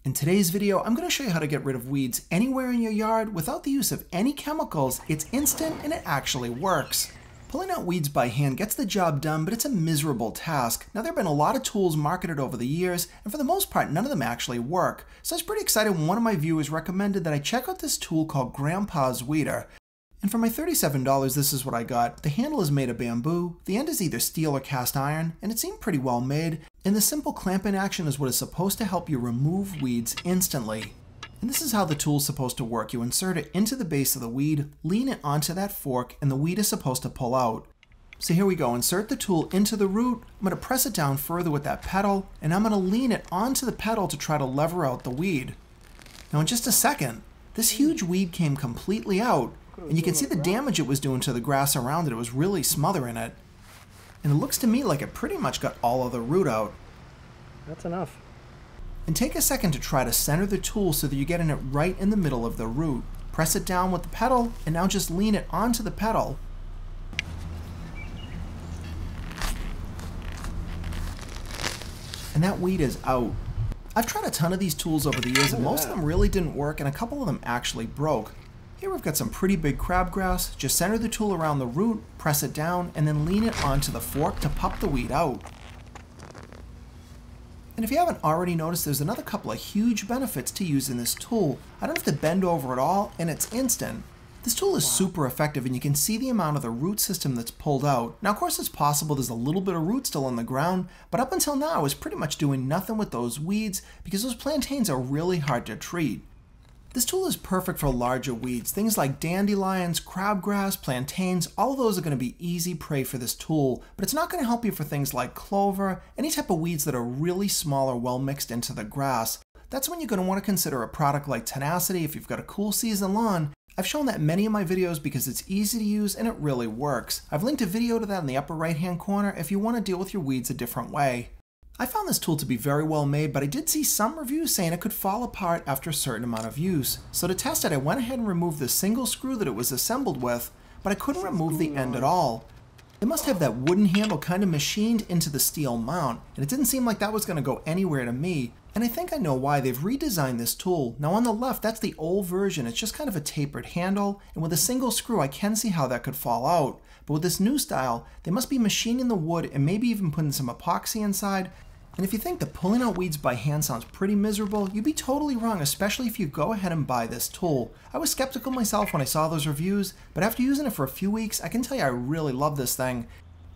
In today's video, I'm going to show you how to get rid of weeds anywhere in your yard without the use of any chemicals. It's instant and it actually works. Pulling out weeds by hand gets the job done, but it's a miserable task. Now, there have been a lot of tools marketed over the years, and for the most part, none of them actually work. So I was pretty excited when one of my viewers recommended that I check out this tool called Grampa's Weeder. And for my $37, this is what I got. The handle is made of bamboo, the end is either steel or cast iron, and it seemed pretty well made. And the simple clamp-in action is what is supposed to help you remove weeds instantly. And this is how the tool is supposed to work. You insert it into the base of the weed, lean it onto that fork, and the weed is supposed to pull out. So here we go, insert the tool into the root, I'm going to press it down further with that pedal, and I'm going to lean it onto the pedal to try to lever out the weed. Now in just a second, this huge weed came completely out, and you can see the damage it was doing to the grass around it. It was really smothering it. And it looks to me like it pretty much got all of the root out. That's enough. And take a second to try to center the tool so that you're getting it right in the middle of the root. Press it down with the pedal, and now just lean it onto the pedal. And that weed is out. I've tried a ton of these tools over the years, and most of them really didn't work, and a couple of them actually broke. Here we've got some pretty big crabgrass. Just center the tool around the root, press it down, and then lean it onto the fork to pop the weed out. And if you haven't already noticed, there's another couple of huge benefits to using this tool. I don't have to bend over at all, and it's instant. This tool is super effective, and you can see the amount of the root system that's pulled out. Now, of course, it's possible there's a little bit of root still in the ground, but up until now, I was pretty much doing nothing with those weeds because those plantains are really hard to treat. This tool is perfect for larger weeds. Things like dandelions, crabgrass, plantains, all of those are going to be easy prey for this tool, but it's not going to help you for things like clover, any type of weeds that are really small or well mixed into the grass. That's when you're going to want to consider a product like Tenacity if you've got a cool season lawn. I've shown that in many of my videos because it's easy to use and it really works. I've linked a video to that in the upper right hand corner if you want to deal with your weeds a different way. I found this tool to be very well made, but I did see some reviews saying it could fall apart after a certain amount of use. So to test it, I went ahead and removed the single screw that it was assembled with, but I couldn't remove the end at all. They must have that wooden handle kind of machined into the steel mount, and it didn't seem like that was going to go anywhere to me. And I think I know why. They've redesigned this tool. Now on the left, that's the old version. It's just kind of a tapered handle, and with a single screw, I can see how that could fall out. But with this new style, they must be machining the wood and maybe even putting some epoxy inside. And if you think that pulling out weeds by hand sounds pretty miserable, you'd be totally wrong, especially if you go ahead and buy this tool. I was skeptical myself when I saw those reviews, but after using it for a few weeks, I can tell you I really love this thing.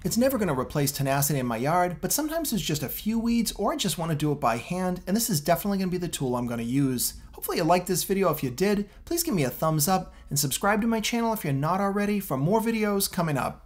It's never going to replace Tenacity in my yard, but sometimes there's just a few weeds or I just want to do it by hand, and this is definitely going to be the tool I'm going to use. Hopefully you liked this video. If you did, please give me a thumbs up and subscribe to my channel if you're not already for more videos coming up.